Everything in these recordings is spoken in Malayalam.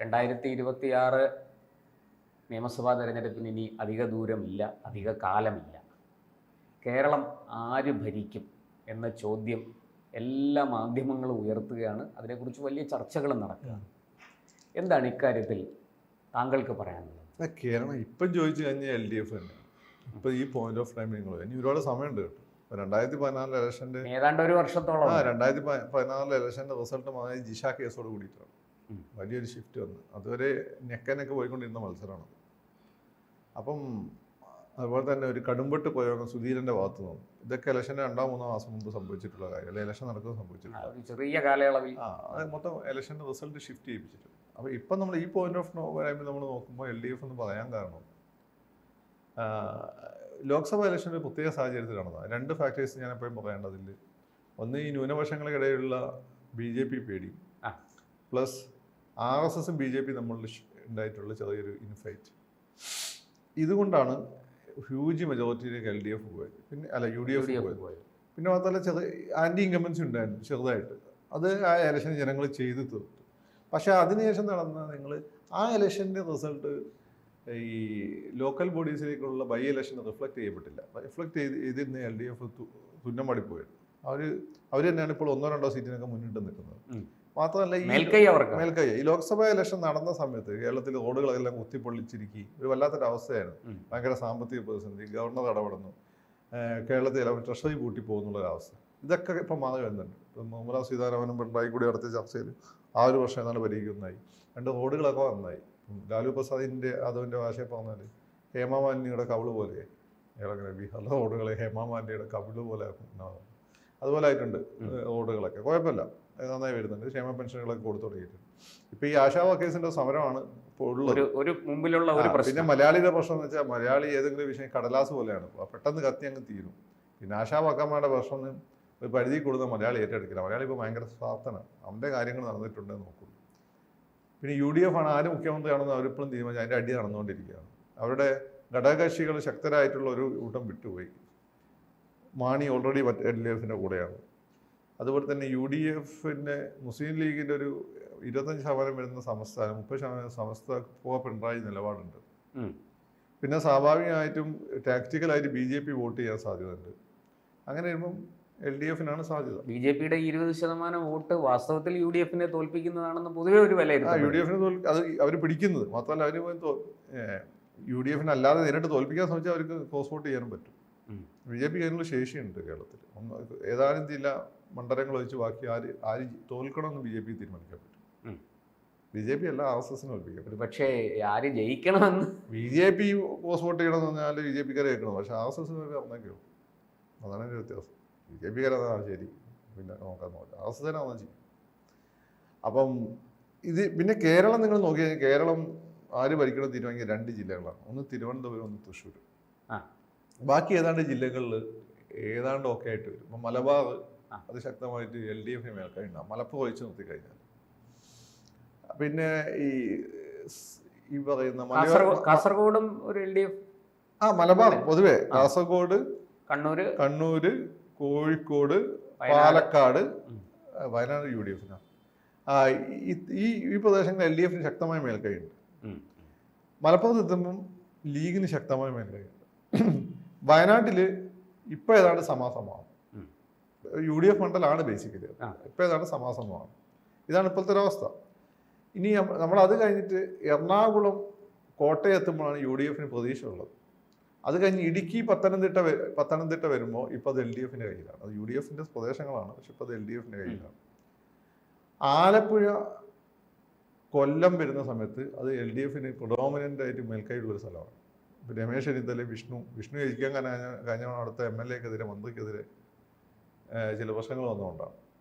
2026 നിയമസഭാ തെരഞ്ഞെടുപ്പിന് ഇനി അധിക ദൂരമില്ല, അധിക കാലമില്ല. കേരളം ആര് ഭരിക്കും എന്ന ചോദ്യം എല്ലാ മാധ്യമങ്ങളും ഉയർത്തുകയാണ്. അതിനെക്കുറിച്ച് വലിയ ചർച്ചകളും നടക്കുകയാണ്. എന്താണ് ഇക്കാര്യത്തിൽ താങ്കൾക്ക് പറയാനുള്ളത്? കേരളം ഇപ്പം ചോദിച്ചു കഴിഞ്ഞാൽ LDF തന്നെ. ഇപ്പം ഈ പോയിന്റ് ഓഫ് ടൈം നിങ്ങൾ ഇനി ഒരുപാട് സമയമുണ്ട് കേട്ടോ. 2014 ഇലക്ഷൻ്റെ ഏതാണ്ട് ഒരു വർഷത്തോളം 2014 ഇലക്ഷൻ്റെ റിസൾട്ട് മാറി ജിഷ കേസോട് കൂടിയിട്ടാണ് വലിയൊരു ഷിഫ്റ്റ് വന്ന്. അതുവരെ നെക്കനൊക്കെ പോയിക്കൊണ്ടിരുന്ന മത്സരമാണ്. അപ്പം അതുപോലെ തന്നെ ഒരു കടുംപെട്ട് പ്രയോഗം സുധീരൻ്റെ ഭാഗത്ത് നിന്ന് ഇതൊക്കെ ഇലക്ഷൻ്റെ 2-3 മാസം മുമ്പ് സംഭവിച്ചിട്ടുള്ള കാര്യം, അല്ലെങ്കിൽ ഇലക്ഷൻ നടക്കുന്നത് സംഭവിച്ചിട്ടുള്ള ചെറിയ കാലയളവിൽ അത് മൊത്തം ഇലക്ഷൻ്റെ റിസൾട്ട് ഷിഫ്റ്റ് ചെയ്യിപ്പിച്ചിട്ടുണ്ട്. അപ്പോൾ ഇപ്പം നമ്മൾ ഈ പോയിന്റ് ഓഫ് ടൈമിൽ നമ്മൾ നോക്കുമ്പോൾ LDF എന്ന് പറയാൻ കാരണം ലോക്സഭാ ഇലക്ഷൻ ഒരു പ്രത്യേക സാഹചര്യത്തിൽ നടന്നത്. 2 ഫാക്ടേഴ്സ് ഞാൻ എപ്പോഴും പറയേണ്ടതിൽ. ഒന്ന്, ഈ ന്യൂനപക്ഷങ്ങൾക്കിടയിലുള്ള BJP പേടി, പ്ലസ് RSSും BJP തമ്മിൽ ഉണ്ടായിട്ടുള്ള ചെറിയൊരു ഇൻഫൈറ്റ്. ഇതുകൊണ്ടാണ് ഹ്യൂജ് മെജോറിറ്റിയിലേക്ക് LDF പോയത്. പിന്നെ UDF പോയത്. പിന്നെ മാത്രമല്ല ആൻറ്റി ഇൻകമ്പൻസി ഉണ്ടായിരുന്നു ചെറുതായിട്ട്. അത് ആ ഇലക്ഷൻ ജനങ്ങൾ ചെയ്ത് തീർത്തു. പക്ഷേ അതിനുശേഷം നടന്ന നിങ്ങൾ ആ ഇലക്ഷൻ്റെ റിസൾട്ട് ഈ ലോക്കൽ ബോഡീസിലേക്കുള്ള ബൈ ഇലക്ഷൻ റിഫ്ലക്റ്റ് ചെയ്യപ്പെട്ടില്ല. റിഫ്ലക്റ്റ് ചെയ്തിരുന്ന LDF തുന്നമടിപ്പോയത്. അവർ തന്നെയാണ് ഇപ്പോൾ 1-2 സീറ്റിനൊക്കെ മുന്നിട്ട് നിൽക്കുന്നത്. മാത്രമല്ല ഈ മേൽക്കൈ ഈ ലോക്സഭാ ഇലക്ഷൻ നടന്ന സമയത്ത് കേരളത്തിൽ റോഡുകളെല്ലാം കുത്തിപ്പൊള്ളിച്ചിരിക്കി ഒരു വല്ലാത്തൊരവസ്ഥയായിരുന്നു. ഭയങ്കര സാമ്പത്തിക പ്രതിസന്ധി, ഗവർണർ ഇടപെടുന്നു, കേരളത്തിൽ ട്രഷറി പൂട്ടി പോകുന്നുള്ളൊരവസ്ഥ. ഇതൊക്കെ ഇപ്പം മാറി വരുന്നുണ്ട്. ഇപ്പം നിർമ്മലാ സീതാരാമനും പിണറായി കൂടി നടത്തിയ ചർച്ചയിൽ ആ ഒരു വർഷം എന്നാണ് പരിഹരിക്കുന്നതായി. 2 റോഡുകളൊക്കെ നന്നായി. ലാലു പ്രസാദിൻ്റെ അതുവിൻ്റെ ഭാഷയിൽ പറഞ്ഞാൽ ഹേമാമാലിനിയുടെ കവിള് പോലെ ഏറെ ബീഹാറിലെ റോഡുകളെ ഹേമാമാലിനിയുടെ കവിള് പോലെ ആക്കും. അതുപോലെ ആയിട്ടുണ്ട് റോഡുകളൊക്കെ. കുഴപ്പമില്ല, നന്നായി വരുന്നുണ്ട്. ക്ഷേമ പെൻഷനുകളൊക്കെ കൊടുത്തു തുടങ്ങിയിട്ടുണ്ട്. ഇപ്പം ഈ ആശാ വർക്കേഴ്സിൻ്റെ സമരമാണ് ഇപ്പോൾ ഉള്ളത്. പിന്നെ മലയാളിയുടെ പ്രശ്നം എന്ന് വെച്ചാൽ മലയാളി ഏതെങ്കിലും വിഷയം കടലാസ് പോലെയാണ്, പെട്ടെന്ന് കത്തി അങ്ങ് തീരും. പിന്നെ ആശാ വർക്കർമാരുടെ പ്രശ്നം ഒരു പരിധി കൂടുതൽ മലയാളി ഏറ്റെടുക്കില്ല. മലയാളി ഇപ്പോൾ ഭയങ്കര സ്വാർത്ഥനാണ്, അവൻ്റെ കാര്യങ്ങൾ നടന്നിട്ടുണ്ടെന്ന് നോക്കുള്ളൂ. പിന്നെ UDF ആണ് ആര് മുഖ്യമന്ത്രിയാണെന്ന് അവരിപ്പോഴും തീരുമാനിച്ചു. അതിൻ്റെ അടി നടന്നുകൊണ്ടിരിക്കുകയാണ്. അവരുടെ ഘടകകക്ഷികൾ ശക്തരായിട്ടുള്ള ഒരു കൂട്ടം വിട്ടുപോയി. മാണി ഓൾറെഡി LDFിൻ്റെ കൂടെയാണ്. അതുപോലെ തന്നെ UDFിൻ്റെ മുസ്ലിം ലീഗിൻ്റെ ഒരു 25% വരുന്ന സംസ്ഥാനം, 30% സംസ്ഥാന പിണറായി നിലപാടുണ്ട്. പിന്നെ സ്വാഭാവികമായിട്ടും ടാക്ടിക്കലായിട്ട് BJP വോട്ട് ചെയ്യാൻ സാധ്യതയുണ്ട്. അങ്ങനെ വരുമ്പം LDFിനാണ് സാധ്യത. BJPയുടെ 20% വോട്ട് വാസ്തവത്തിൽ UDFിനെ തോൽപ്പിക്കുന്നതാണെന്ന് പൊതുവെ ഒരു വിലയിരുത്തൽ. UDFിനെ അത് അവർ പിടിക്കുന്നത് മാത്രമല്ല, അവർ UDFിനെ അല്ലാതെ നേരിട്ട് തോൽപ്പിക്കാൻ ശ്രമിച്ചാൽ അവർക്ക് ക്രോസ് വോട്ട് ചെയ്യാനും പറ്റും. BJP അതിനുള്ള ശേഷിയുണ്ട് കേരളത്തിൽ. ഏതാനും ജില്ല മണ്ഡലങ്ങൾ വെച്ച് ബാക്കി ആര് തോൽക്കണമെന്ന് BJP തീരുമാനിക്കാൻ പറ്റും. BJP അല്ല, RSSനെ തോൽപ്പിക്കാൻ പറ്റും. പക്ഷേ ആര് ജയിക്കണമെന്ന് BJP ക്രോസ് വോട്ട് ചെയ്യണമെന്ന് പറഞ്ഞാൽ BJPക്കാരെ കേൾക്കണം. പക്ഷേ RSS പറഞ്ഞേക്കോ, അതാണ് എൻ്റെ വ്യത്യാസം. BJPക്കാരാണ് ശരി, പിന്നെ നോക്കാൻ നോക്കാം. RSSനെ വന്നാൽ ചെയ്യും. അപ്പം ഇത് പിന്നെ കേരളം നിങ്ങൾ നോക്കി കഴിഞ്ഞാൽ കേരളം ആര് ഭരിക്കണം തീരുമാനിക്കുക 2 ജില്ലകളാണ്. ഒന്ന് തിരുവനന്തപുരം, ഒന്ന് തൃശ്ശൂർ. ബാക്കി ഏതാണ്ട് ജില്ലകളിൽ ഏതാണ്ട് ഒക്കെ ആയിട്ട് വരും. ഇപ്പം മലബാർ അതിശക്തമായിട്ട് LDFിന് മേൽക്കൈ ഉണ്ടാകും, മലപ്പുറം ഒഴിച്ച് നിർത്തി കഴിഞ്ഞാൽ. പിന്നെ ഈ പറയുന്ന കാസർഗോഡും ഒരു LDF, മലബാർ പൊതുവെ കാസർഗോഡ്, കണ്ണൂര്, കോഴിക്കോട്, പാലക്കാട്, വയനാട് UDFിനാണ്. ഈ പ്രദേശങ്ങളിൽ LDFിന് ശക്തമായ മേൽക്കൈയുണ്ട്. മലപ്പുറത്ത് എത്തുമ്പം ലീഗിന് ശക്തമായ മേൽക്കൈയുണ്ട്. വയനാട്ടിൽ ഇപ്പം ഏതാണ്ട് സമാസമാണ്. UDF മണ്ഡലമാണ് ബേസിക്കലി. ഇപ്പം ഏതാണ്ട് സമാസമാണ്. ഇതാണ് ഇപ്പോഴത്തെ ഒരവസ്ഥ. ഇനി നമ്മളത് കഴിഞ്ഞിട്ട് എറണാകുളം, കോട്ടയം എത്തുമ്പോഴാണ് UDFിന് പ്രതീക്ഷ ഉള്ളത്. അത് കഴിഞ്ഞ് ഇടുക്കി, പത്തനംതിട്ട വരുമ്പോൾ ഇപ്പോൾ അത് LDFിൻ്റെ കയ്യിലാണ്. അത് UDFിൻ്റെ പ്രദേശങ്ങളാണ്, പക്ഷെ ഇപ്പോൾ അത് LDFിൻ്റെ കയ്യിലാണ്. ആലപ്പുഴ, കൊല്ലം വരുന്ന സമയത്ത് അത് LDFിന് പ്രൊഡോമിനൻ്റ് ആയിട്ട് മേൽക്കൈയുള്ളൊരു സ്ഥലമാണ്. ഇപ്പോൾ രമേശ് ചെന്നിത്തല, വിഷ്ണു ജയിക്കാൻ കഴിഞ്ഞ അടുത്ത MLAക്കെതിരെ, മന്ത്രിക്കെതിരെ ചില പ്രശ്നങ്ങൾ വന്നുകൊണ്ടാണ്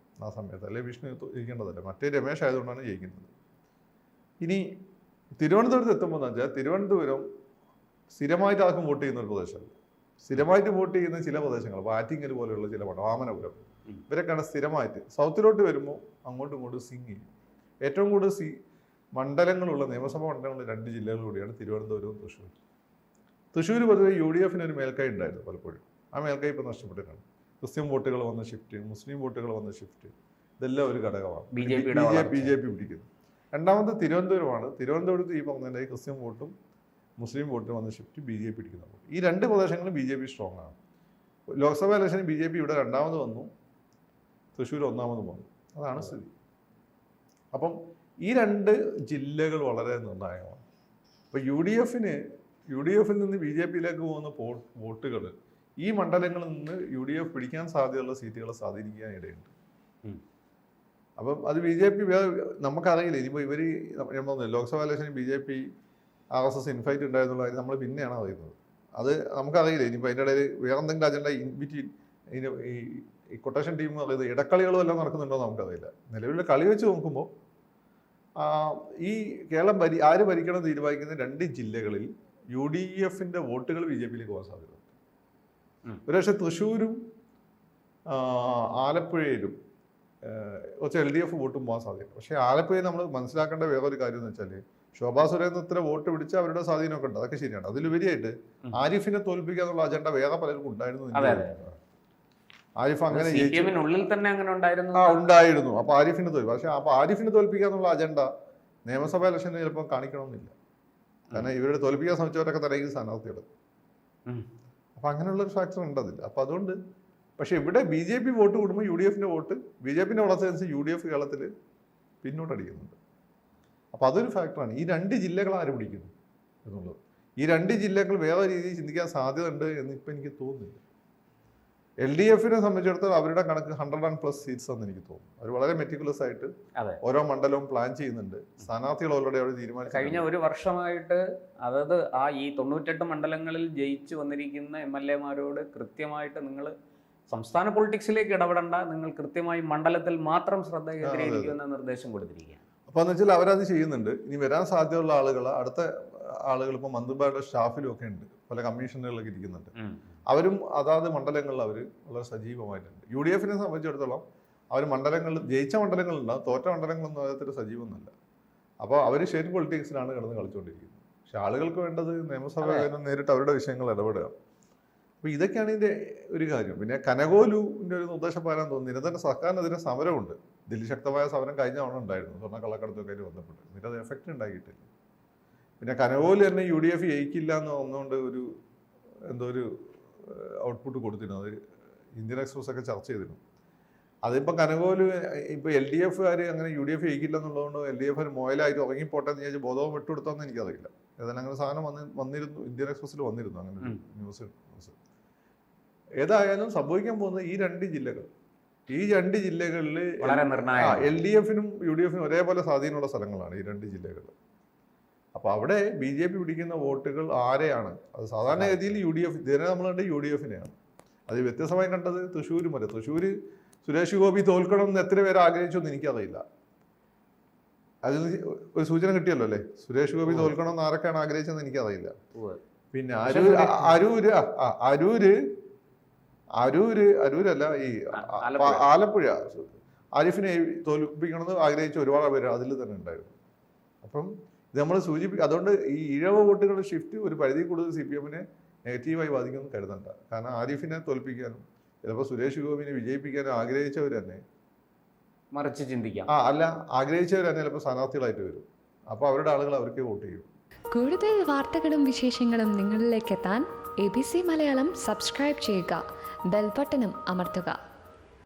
ആ സമയത്ത്. അല്ലെങ്കിൽ വിഷ്ണു ജയിക്കേണ്ടതല്ല, മറ്റേ രമേശ് ആയതുകൊണ്ടാണ് ജയിക്കുന്നത്. ഇനി തിരുവനന്തപുരത്ത് എത്തുമ്പോൾ എന്ന് വെച്ചാൽ തിരുവനന്തപുരം സ്ഥിരമായിട്ട് ആർക്കും വോട്ട് ചെയ്യുന്ന ഒരു പ്രദേശമല്ല. സ്ഥിരമായിട്ട് വോട്ട് ചെയ്യുന്ന ചില പ്രദേശങ്ങൾ, വാറ്റിങ്ങൽ പോലെയുള്ള ചില വാമനപുരം, ഇവരൊക്കെയാണ് സ്ഥിരമായിട്ട്. സൗത്തിലോട്ട് വരുമ്പോൾ അങ്ങോട്ടും ഇങ്ങോട്ടും സിങ് ചെയ്യും. ഏറ്റവും കൂടുതൽ മണ്ഡലങ്ങളുള്ള നിയമസഭാ മണ്ഡലങ്ങളുള്ള 2 ജില്ലകളിലൂടെയാണ് തിരുവനന്തപുരവും തൃശ്ശൂർ. തൃശ്ശൂർ പൊതുവെ UDFിന് ഒരു മേൽക്കൈ ഉണ്ടായിരുന്നു പലപ്പോഴും. ആ മേൽക്കൈ ഇപ്പോൾ നഷ്ടപ്പെട്ടിട്ടുണ്ട്. ക്രിസ്ത്യൻ വോട്ടുകൾ വന്ന ഷിഫ്റ്റ്, മുസ്ലിം വോട്ടുകൾ വന്ന ഷിഫ്റ്റ്, ഇതെല്ലാം ഒരു ഘടകമാണ് BJP പിടിക്കുന്നത്. രണ്ടാമത് തിരുവനന്തപുരമാണ്. തിരുവനന്തപുരത്ത് ഈ പറഞ്ഞതിൻ്റെ ക്രിസ്ത്യൻ വോട്ടും മുസ്ലിം വോട്ടും വന്ന് ഷിഫ്റ്റ് BJP പിടിക്കുന്ന വോട്ട്. ഈ രണ്ട് പ്രദേശങ്ങളും BJP സ്ട്രോങ് ആണ്. ലോക്സഭാ ഇലക്ഷന് BJP ഇവിടെ രണ്ടാമത് വന്നു, തൃശ്ശൂർ ഒന്നാമത് വന്നു. അതാണ് സ്ഥിതി. അപ്പം ഈ രണ്ട് ജില്ലകൾ വളരെ നിർണായകമാണ്. അപ്പോൾ UDF-ൽ നിന്ന് BJP-യിലേക്ക് പോകുന്ന വോട്ടുകൾ ഈ മണ്ഡലങ്ങളിൽ നിന്ന് UDF പിടിക്കാൻ സാധ്യതയുള്ള സീറ്റുകളെ സ്വാധീനിക്കാൻ ഇടയുണ്ട്. അപ്പം അത് BJP നമുക്കറിയില്ല. ഇനിയിപ്പോൾ ഇവർ ഞാൻ പറഞ്ഞു ലോക്സഭാ ഇലക്ഷന് BJP RSS ഇൻഫൈറ്റ് ഉണ്ടായിരുന്നുള്ള കാര്യം നമ്മൾ പിന്നെയാണ് അറിയുന്നത്. അത് നമുക്കറിയില്ല. ഇനിയിപ്പോൾ അതിൻ്റെ ഇടയിൽ വേറെ എന്തെങ്കിലും അജണ്ട ഇൻബിറ്റ്വീൻ ഈ കൊട്ടേഷൻ ടീം പറയുന്നത് ഇടക്കളികളും എല്ലാം നടക്കുന്നുണ്ടോ നമുക്കറിയില്ല. നിലവിലെ കളി വെച്ച് നോക്കുമ്പോൾ ഈ കേരളം ആര് ഭരിക്കണം തീരുമാനിക്കുന്ന രണ്ട് ജില്ലകളിൽ UDF-ന്റെ വോട്ടുകൾ BJP-യിലേക്ക് പോകാൻ സാധ്യതയുണ്ട്. ഒരുപക്ഷെ തൃശ്ശൂരും ആലപ്പുഴയിലും കുറച്ച് LDF വോട്ടും പോകാൻ സാധ്യത. പക്ഷേ ആലപ്പുഴയിൽ നമ്മൾ മനസ്സിലാക്കേണ്ട വേറൊരു കാര്യം എന്ന് വെച്ചാൽ ശോഭാ സുരേന്ദ്രത്തിന് വോട്ട് പിടിച്ച് അവരുടെ സ്വാധീനമൊക്കെ ഉണ്ട്, അതൊക്കെ ശരിയാണ്. അതിലുപരിയായിട്ട് ആരിഫിനെ തോൽപ്പിക്കുക എന്നുള്ള അജണ്ട വേറെ പലർക്കും ഉണ്ടായിരുന്നു. ആരിഫ് അങ്ങനെ ഉണ്ടായിരുന്നു. അപ്പൊ ആരിഫിനെ തോൽപ്പിക്കും. പക്ഷെ അപ്പൊ ആരിഫിനെ തോൽപ്പിക്കുക എന്നുള്ള അജണ്ട നിയമസഭാ ഇലക്ഷനിൽ ചിലപ്പോൾ കാണിക്കണമെന്നില്ല. കാരണം ഇവരുടെ തോൽപ്പിക്കാൻ ശ്രമിച്ചവരൊക്കെ തന്നെ സ്ഥാനാർത്ഥികൾ. അപ്പൊ അങ്ങനെയുള്ള ഒരു ഫാക്ടർ ഉണ്ട് അതിൽ. അപ്പൊ അതുകൊണ്ട് പക്ഷെ ഇവിടെ BJP വോട്ട് കൂടുമ്പോൾ UDF-ന്റെ വോട്ട് BJP-ന്റെ വളർച്ചയനുസരിച്ച് UDF കേരളത്തിൽ പിന്നോട്ടടിക്കുന്നുണ്ട്. അപ്പൊ അതൊരു ഫാക്ടറാണ്. ഈ രണ്ട് ജില്ലകൾ ആര് പിടിക്കുന്നു എന്നുള്ളത്. ഈ രണ്ട് ജില്ലകൾ വേറെ രീതിയിൽ ചിന്തിക്കാൻ സാധ്യത ഉണ്ട് എന്ന് ഇപ്പം എനിക്ക് തോന്നുന്നില്ല. LDF-നെ സംബന്ധിച്ചിടത്തോളം അവരുടെ കണക്ക് 100+ സീറ്റ്സ് എന്ന് എനിക്ക് തോന്നുന്നു. അവർ വളരെ മെറ്റിക്കുലസ് ആയിട്ട് ഓരോ മണ്ഡലവും പ്ലാൻ ചെയ്യുന്നുണ്ട്. സ്ഥാനാർത്ഥികൾ ഓൾറെഡി അവർ തീരുമാനിച്ചു. കഴിഞ്ഞ ഒരു വർഷമായിട്ട് അതായത് ഈ 98 മണ്ഡലങ്ങളിൽ ജയിച്ചു വന്നിരിക്കുന്ന MLA-മാരോട് കൃത്യമായിട്ട് നിങ്ങൾ സംസ്ഥാന പൊളിറ്റിക്സിലേക്ക് ഇടപെടേണ്ട, നിങ്ങൾ കൃത്യമായി മണ്ഡലത്തിൽ മാത്രം ശ്രദ്ധ കേന്ദ്രീകരിക്കുമെന്ന നിർദ്ദേശം കൊടുത്തിരിക്കുകയാണ്. അപ്പോൾ എന്ന് വെച്ചാൽ അവരത് ചെയ്യുന്നുണ്ട്. ഇനി വരാൻ സാധ്യതയുള്ള അടുത്ത ആളുകൾ ഇപ്പോൾ മന്ത്രിമാരുടെ സ്റ്റാഫിലും ഒക്കെ ഉണ്ട്, പല കമ്മീഷനുകളിലൊക്കെ ഇരിക്കുന്നുണ്ട്. അവരും അതാത് മണ്ഡലങ്ങളിൽ അവർ വളരെ സജീവമായിട്ടുണ്ട്. UDF-നെ സംബന്ധിച്ചിടത്തോളം അവർ മണ്ഡലങ്ങളിൽ ജയിച്ച മണ്ഡലങ്ങളുണ്ടാകും, തോറ്റ മണ്ഡലങ്ങളൊന്നും അതിൽ സജീവമൊന്നുമല്ല. അപ്പോൾ അവർ സ്റ്റേറ്റ് പൊളിറ്റിക്സിലാണ് കിടന്ന് കളിച്ചുകൊണ്ടിരിക്കുന്നത്. പക്ഷെ ആളുകൾക്ക് വേണ്ടത് നിയമസഭയിൽ നേരിട്ട് അവരുടെ വിഷയങ്ങൾ ഇടപെടുക. അപ്പോൾ ഇതൊക്കെയാണ് ഇതിൻ്റെ ഒരു കാര്യം. പിന്നെ കനകോലുവിൻ്റെ ഒരു നിർദ്ദേശപ്രകാരം തോന്നുന്നു നിരന്തരം സർക്കാരിനെതിരെ സമരമുണ്ട്. ദില്ലി ശക്തമായ സമരം കഴിഞ്ഞ തവണ ഉണ്ടായിരുന്നു സ്വർണ്ണ കള്ളക്കടത്തൊക്കെ ആയിട്ട് ബന്ധപ്പെട്ട്. എന്നിട്ട് അത് എഫക്റ്റ് ഉണ്ടാക്കിയിട്ടില്ല. പിന്നെ കനകോല് തന്നെ UDF ജയിക്കില്ല എന്ന് വന്നുകൊണ്ട് ഒരു ഔട്ട്പുട്ട് കൊടുത്തിരുന്നു. അത് ഇന്ത്യൻ എക്സ്പ്രസ് ഒക്കെ ചർച്ച ചെയ്തിരുന്നു. അതിപ്പോൾ കനകോല് ഇപ്പോൾ LDF-കാർ അങ്ങനെ UDF ജയിക്കില്ല എന്നുള്ളതുകൊണ്ട് LDF മോയിലായിട്ട് ഉറങ്ങിപ്പോട്ടെ എന്ന് ചോദിച്ചാൽ ബോധവും വിട്ടുകൊടുത്തോന്ന് എനിക്കറിയില്ല. ഏതായാലും അങ്ങനെ സാധനം വന്നിരുന്നു, ഇന്ത്യൻ എക്സ്പ്രസ്സിൽ വന്നിരുന്നു അങ്ങനെ ഒരു ന്യൂസ്. ഏതായാലും സംഭവിക്കാൻ പോകുന്നത് ഈ രണ്ട് ജില്ലകളിൽ LDF-നും UDF-നും ഒരേപോലെ സ്വാധീനമുള്ള സ്ഥലങ്ങളാണ് ഈ രണ്ട് ജില്ലകൾ. അപ്പോൾ അവിടെ BJP പിടിക്കുന്ന വോട്ടുകൾ ആരെയാണ്? അത് സാധാരണഗതിയിൽ UDF ഇതിനെ നമ്മൾ കണ്ട UDF-നെയാണ്. അത് വ്യത്യസ്തമായി കണ്ടത് തൃശ്ശൂരും വരെ. തൃശ്ശൂര് സുരേഷ് ഗോപി തോൽക്കണം എന്ന് എത്ര പേര് ആഗ്രഹിച്ചൊന്നും എനിക്കറിയില്ല. അതിൽ ഒരു സൂചന കിട്ടിയല്ലോ അല്ലേ? സുരേഷ് ഗോപി തോൽക്കണം എന്ന് ആരൊക്കെയാണ് ആഗ്രഹിച്ചതെന്ന് എനിക്കറിയില്ല. പിന്നെ അരൂരല്ല, ഈ ആലപ്പുഴ ആരിഫിനെ തോൽപ്പിക്കണമെന്ന് ആഗ്രഹിച്ച ഒരുപാട് പേര് അതിൽ തന്നെ ഉണ്ടായിരുന്നു. അപ്പം ഇത് നമ്മൾ അതുകൊണ്ട് ഈ ഇഴവ വോട്ടുകളുടെ ഷിഫ്റ്റ് ഒരു പരിധി കൂടുതൽ CPM-നെ നെഗറ്റീവായി ബാധിക്കുമെന്ന് കരുതണ്ട. കാരണം ആരിഫിനെ തോൽപ്പിക്കാനും ചിലപ്പോൾ സുരേഷ് ഗോപിനെ വിജയിപ്പിക്കാനും ആഗ്രഹിച്ചവർ തന്നെ മറിച്ച് ചിന്തിക്കാം. ആഗ്രഹിച്ചവർ തന്നെ ചിലപ്പോൾ സ്ഥാനാർത്ഥികളായിട്ട് വരും. അപ്പോൾ അവരുടെ ആളുകൾ അവർക്ക് വോട്ട് ചെയ്യും. കൂടുതൽ വാർത്തകളും വിശേഷങ്ങളും നിങ്ങളിലേക്ക് എത്താൻ ABC മലയാളം സബ്സ്ക്രൈബ് ചെയ്യുക, ബെൽ ബട്ടണും അമർത്തുക.